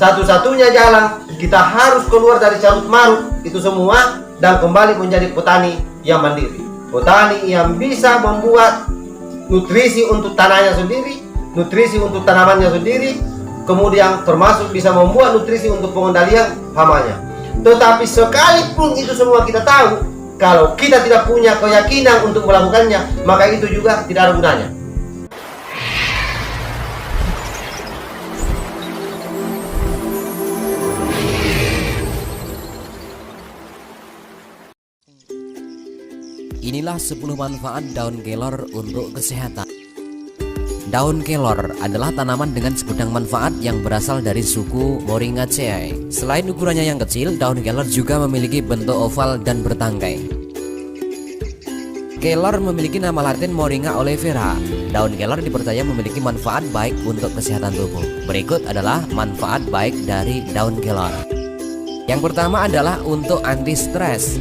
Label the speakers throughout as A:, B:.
A: Satu-satunya jalan kita harus keluar dari carut marut itu semua dan kembali menjadi petani yang mandiri. Petani yang bisa membuat nutrisi untuk tanahnya sendiri, nutrisi untuk tanamannya sendiri, kemudian termasuk bisa membuat nutrisi untuk pengendalian hamanya. Tetapi sekalipun itu semua kita tahu, kalau kita tidak punya keyakinan untuk melakukannya, maka itu juga tidak ada gunanya.
B: Inilah 10 manfaat daun kelor untuk kesehatan. Daun kelor adalah tanaman dengan segudang manfaat yang berasal dari suku Moringaceae. Selain ukurannya yang kecil, daun kelor juga memiliki bentuk oval dan bertangkai. Kelor memiliki nama latin Moringa oleifera. Daun kelor dipercaya memiliki manfaat baik untuk kesehatan tubuh. Berikut adalah manfaat baik dari daun kelor. Yang pertama adalah untuk anti stres.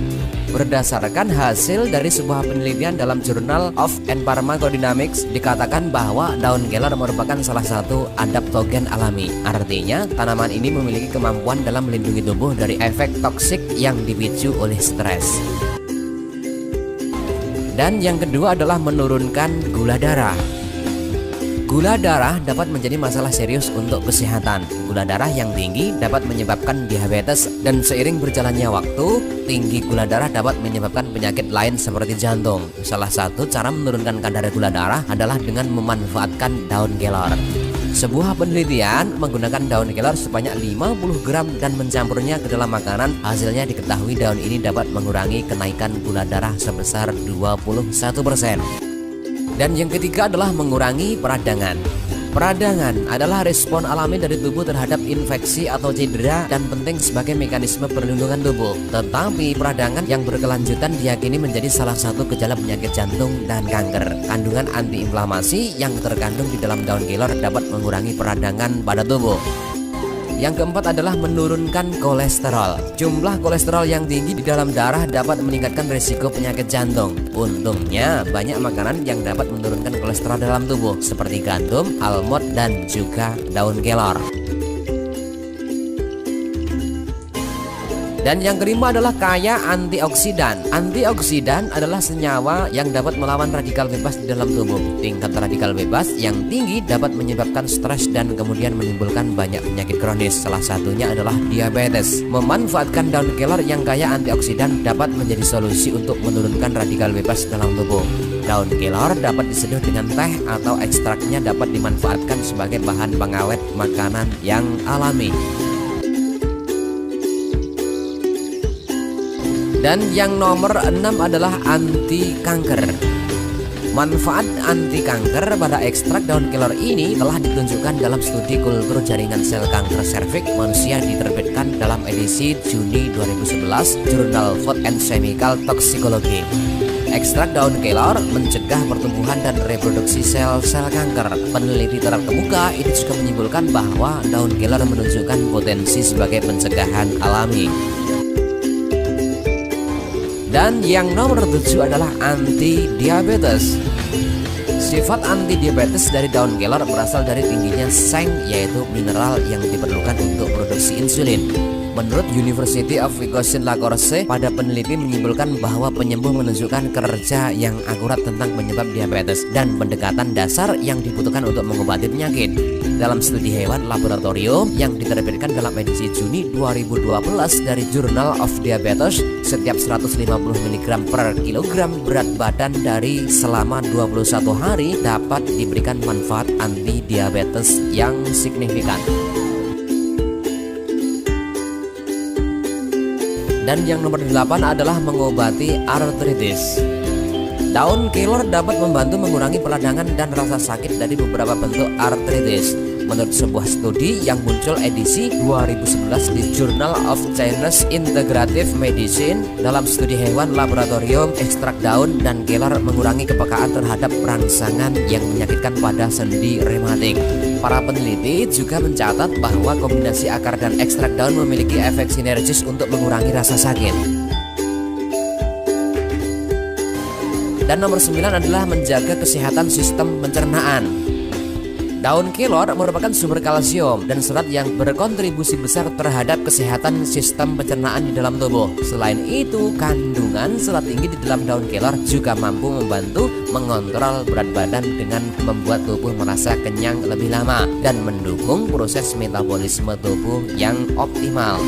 B: Berdasarkan hasil dari sebuah penelitian dalam Journal of Pharmacodynamics, dikatakan bahwa daun kelor merupakan salah satu adaptogen alami. Artinya, tanaman ini memiliki kemampuan dalam melindungi tubuh dari efek toksik yang dipicu oleh stres. Dan yang kedua adalah menurunkan gula darah. Gula darah dapat menjadi masalah serius untuk kesehatan. Gula darah yang tinggi dapat menyebabkan diabetes, dan seiring berjalannya waktu, tinggi gula darah dapat menyebabkan penyakit lain seperti jantung. Salah satu cara menurunkan kadar gula darah adalah dengan memanfaatkan daun kelor. Sebuah penelitian menggunakan daun kelor sebanyak 50 gram dan mencampurnya ke dalam makanan. Hasilnya diketahui daun ini dapat mengurangi kenaikan gula darah sebesar 21%. Dan yang ketiga adalah mengurangi peradangan. Peradangan adalah respon alami dari tubuh terhadap infeksi atau cedera dan penting sebagai mekanisme perlindungan tubuh. Tetapi peradangan yang berkelanjutan diyakini menjadi salah satu gejala penyakit jantung dan kanker. Kandungan antiinflamasi yang terkandung di dalam daun kelor dapat mengurangi peradangan pada tubuh. Yang keempat adalah menurunkan kolesterol. Jumlah kolesterol yang tinggi di dalam darah dapat meningkatkan risiko penyakit jantung. Untungnya banyak makanan yang dapat menurunkan kolesterol dalam tubuh seperti gandum, almond, dan juga daun kelor. Dan yang kelima adalah kaya antioksidan. Antioksidan adalah senyawa yang dapat melawan radikal bebas di dalam tubuh. Tingkat radikal bebas yang tinggi dapat menyebabkan stres dan kemudian menimbulkan banyak penyakit kronis. Salah satunya adalah diabetes. Memanfaatkan daun kelor yang kaya antioksidan dapat menjadi solusi untuk menurunkan radikal bebas dalam tubuh. Daun kelor dapat diseduh dengan teh atau ekstraknya dapat dimanfaatkan sebagai bahan pengawet makanan yang alami. Dan yang nomor 6 adalah anti kanker. Manfaat anti kanker pada ekstrak daun kelor ini telah ditunjukkan dalam studi kultur jaringan sel kanker serviks manusia diterbitkan dalam edisi Juni 2011 Jurnal Food and Chemical Toxicology. Ekstrak daun kelor mencegah pertumbuhan dan reproduksi sel-sel kanker. Peneliti terkemuka ini juga menyimpulkan bahwa daun kelor menunjukkan potensi sebagai pencegahan alami. Dan yang nomor 7 adalah anti-diabetes. Sifat anti-diabetes dari daun kelor berasal dari tingginya seng, yaitu mineral yang diperlukan untuk produksi insulin. Menurut University of Wisconsin-La-Crosse, pada peneliti menyimpulkan bahwa penyembuh menunjukkan kerja yang akurat tentang penyebab diabetes dan pendekatan dasar yang dibutuhkan untuk mengobati penyakit. Dalam studi hewan laboratorium yang diterbitkan dalam edisi Juni 2012 dari Journal of Diabetes, setiap 150 mg per kilogram berat badan dari selama 21 hari dapat diberikan manfaat anti-diabetes yang signifikan. Dan yang nomor 8 adalah mengobati artritis. Daun kelor dapat membantu mengurangi peradangan dan rasa sakit dari beberapa bentuk artritis. Menurut sebuah studi yang muncul edisi 2011 di Journal of Chinese Integrative Medicine, dalam studi hewan laboratorium, ekstrak daun dan kelor mengurangi kepekaan terhadap rangsangan yang menyakitkan pada sendi rematik. Para peneliti juga mencatat bahwa kombinasi akar dan ekstrak daun memiliki efek sinergis untuk mengurangi rasa sakit. Dan nomor 9 adalah menjaga kesehatan sistem pencernaan. Daun kelor merupakan sumber kalsium dan serat yang berkontribusi besar terhadap kesehatan sistem pencernaan di dalam tubuh. Selain itu, kandungan serat tinggi di daun kelor juga mampu membantu mengontrol berat badan dengan membuat tubuh merasa kenyang lebih lama dan mendukung proses metabolisme tubuh yang optimal.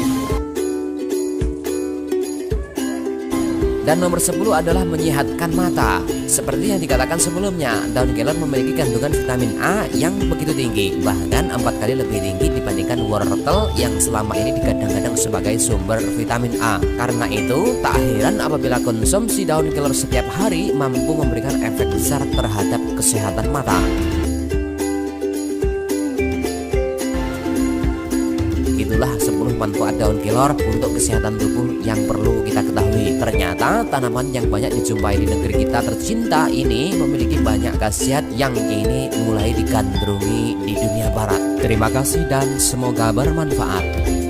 B: Dan nomor 10 adalah menyehatkan mata. Seperti yang dikatakan sebelumnya, daun kelor memiliki kandungan vitamin A yang begitu tinggi, bahkan 4 kali lebih tinggi dibandingkan wortel yang selama ini digadang-gadang sebagai sumber vitamin A. Karena itu, tak heran apabila konsumsi daun kelor setiap hari mampu memberikan efek besar terhadap kesehatan mata. Itulah 10 manfaat daun kelor untuk kesehatan tubuh yang perlu kita ketahui. Ternyata tanaman yang banyak dijumpai di negeri kita tercinta ini memiliki banyak khasiat yang kini mulai digandrungi di dunia barat. Terima kasih dan semoga bermanfaat.